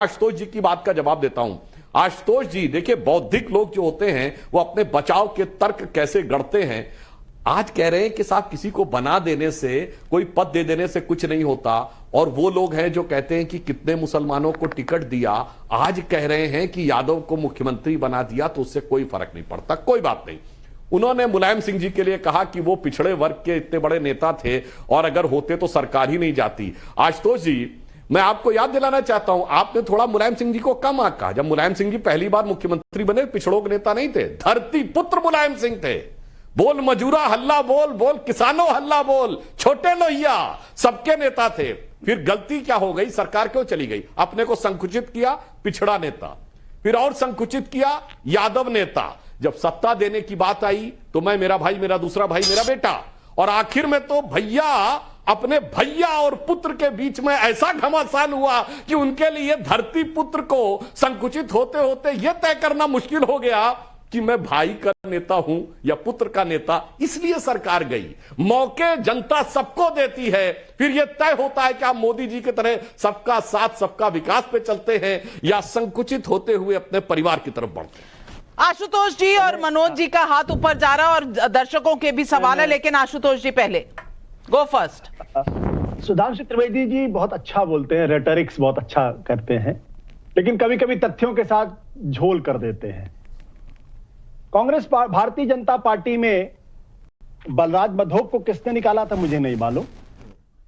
आशुतोष जी की बात का जवाब देता हूं। आशुतोष जी देखिए, बौद्धिक लोग जो होते हैं वो अपने बचाव के तर्क कैसे गढ़ते हैं। आज कह रहे हैं कि साहब किसी को बना देने से, कोई पद दे देने से कुछ नहीं होता, और वो लोग हैं जो कहते हैं कि कितने मुसलमानों को टिकट दिया, आज कह रहे हैं कि यादव को मुख्यमंत्री बना दिया तो उससे कोई फर्क नहीं पड़ता। कोई बात नहीं। उन्होंने मुलायम सिंह जी के लिए कहा कि वो पिछड़े वर्ग के इतने बड़े नेता थे और अगर होते तो सरकार ही नहीं जाती। आशुतोष जी, मैं आपको याद दिलाना चाहता हूं, आपने थोड़ा मुलायम सिंह जी को कम आंका। जब मुलायम सिंह जी पहली बार मुख्यमंत्री बने, पिछड़ों के नेता नहीं थे, धरती पुत्र मुलायम सिंह थे। बोल मजूरा हल्ला बोल, बोल किसानों हल्ला बोल, छोटे लोहिया, सबके नेता थे। फिर गलती क्या हो गई, सरकार क्यों चली गई? अपने को संकुचित किया पिछड़ा नेता, फिर और संकुचित किया यादव नेता। जब सत्ता देने की बात आई तो मैं, मेरा भाई, मेरा दूसरा भाई, मेरा बेटा, और आखिर में तो भैया अपने भैया और पुत्र के बीच में ऐसा घमासान हुआ कि उनके लिए धरती पुत्र को संकुचित होते होते यह तय करना मुश्किल हो गया कि मैं भाई का नेता हूं या पुत्र का नेता। इसलिए सरकार गई। मौके जनता सबको देती है, फिर यह तय होता है कि आप मोदी जी की तरह सबका साथ सबका विकास पे चलते हैं या संकुचित होते हुए अपने परिवार की तरफ बढ़ते हैं। आशुतोष जी और मनोज जी का हाथ ऊपर जा रहा है और दर्शकों के भी सवाल है, लेकिन आशुतोष जी पहले, गो फर्स्ट। सुधांशु त्रिवेदी जी बहुत अच्छा बोलते हैं, रेटरिक्स बहुत अच्छा करते हैं, लेकिन कभी कभी तथ्यों के साथ झोल कर देते हैं। कांग्रेस भारतीय जनता पार्टी में बलराज मधोक को किसने निकाला था मुझे नहीं मालूम,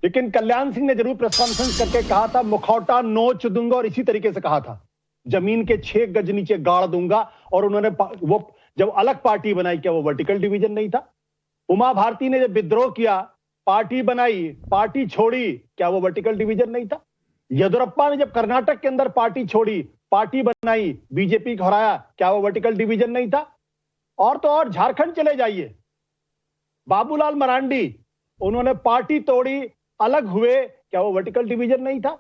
लेकिन कल्याण सिंह ने जरूर प्रेस कॉन्फ्रेंस करके कहा था मुखौटा नोच दूंगा, और इसी तरीके से कहा था जमीन के 6 गज नीचे गाड़ दूंगा। और उन्होंने वो जब अलग पार्टी बनाई, क्या वो वर्टिकल डिवीजन नहीं था? उमा भारती ने जब विद्रोह किया, पार्टी बनाई, पार्टी छोड़ी, क्या वो वर्टिकल डिवीजन नहीं था? येदियुरप्पा ने जब कर्नाटक के अंदर पार्टी छोड़ी, पार्टी बनाई, बीजेपी को हराया, क्या वो वर्टिकल डिवीजन नहीं था? और तो और झारखंड चले जाइए, बाबूलाल मरांडी, उन्होंने पार्टी तोड़ी, अलग हुए, क्या वो वर्टिकल डिवीजन नहीं था?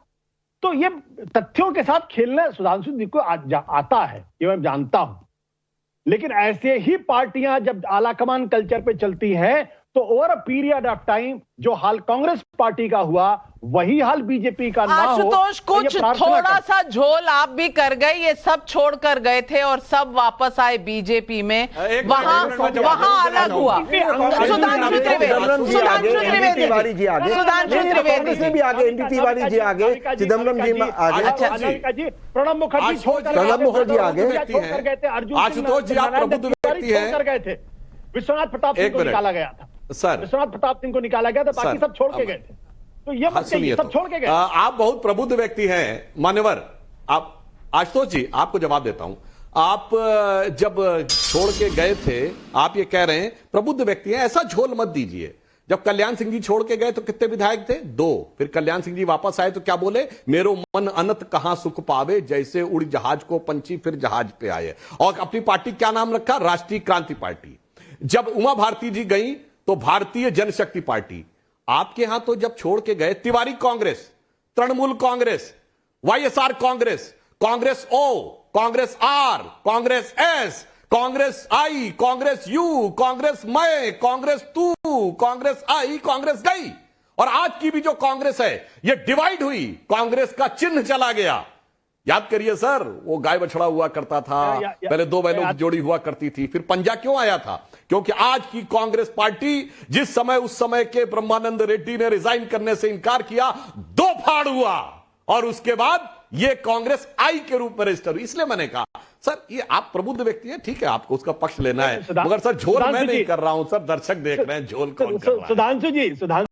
तो ये तथ्यों के साथ खेलना सुधांशु जी को आता है, ये मैं जानता हूं, लेकिन ऐसे ही पार्टियां जब आलाकमान कल्चर पे चलती हैं तो over a period of time जो हाल कांग्रेस पार्टी का हुआ वही हाल बीजेपी का ना हो। आशुतोष, कुछ थोड़ा सा झोल आप भी कर गए, ये सब छोड़ कर गए थे और सब वापस आए बीजेपी में, वहां अलग हुआ। सुधांशु त्रिवेदी भी आगे, एनडी तिवारी जी आगे, चिदम्बरम जी आगे, प्रणब मुखर्जी आगे, आशुतोष जी आप प्रबुद्ध व्यक्ति हैं। विश्वनाथ प्रताप सिंह को निकाला गया था सर, विश्वनाथ प्रताप सिंह को निकाला गया था, बाकी सब छोड़ के गए थे। तो ये मत कहिए सब छोड़ के गए। आप बहुत प्रबुद्ध व्यक्ति हैं मान्यवर। आप आशुतोष जी, आपको जवाब देता हूं। आप जब छोड़ के गए थे, आप ये कह रहे हैं प्रबुद्ध व्यक्ति हैं, ऐसा झोल मत दीजिए। जब कल्याण सिंह जी छोड़ के गए तो कितने विधायक थे? 2। फिर कल्याण सिंह जी वापस आए तो क्या बोले? मेरो मन अनंत कहां सुख पावे, जैसे उड़ जहाज को पंछी फिर जहाज पे आए। और अपनी पार्टी क्या नाम रखा? राष्ट्रीय क्रांति पार्टी। जब उमा भारती जी गई तो भारतीय जनशक्ति पार्टी। आपके यहां तो जब छोड़ के गए Tiwari Congress, Trinamool Congress, YSR Congress, Congress O, Congress R, Congress S, Congress I, Congress U, Congress मैं, कांग्रेस तू, कांग्रेस आई, कांग्रेस गई। और आज की भी जो कांग्रेस है ये डिवाइड हुई, कांग्रेस का चिन्ह चला गया। याद करिए सर, वो गाय बछड़ा हुआ करता था, पहले 2 बैलों की जोड़ी हुआ करती थी, फिर पंजा क्यों आया था? क्योंकि आज की कांग्रेस पार्टी जिस समय, उस समय के ब्रह्मानंद रेड्डी ने रिजाइन करने से इनकार किया, 2 फाड़ हुआ, और उसके बाद ये कांग्रेस आई के रूप में रजिस्टर हुई। इसलिए मैंने कहा सर, ये आप प्रबुद्ध व्यक्ति हैं, ठीक है, आपको उसका पक्ष लेना है, मगर सर झोल मैं नहीं कर रहा हूं सर, दर्शक देख रहे हैं झोल कौन कर रहा है। सुधांशु जी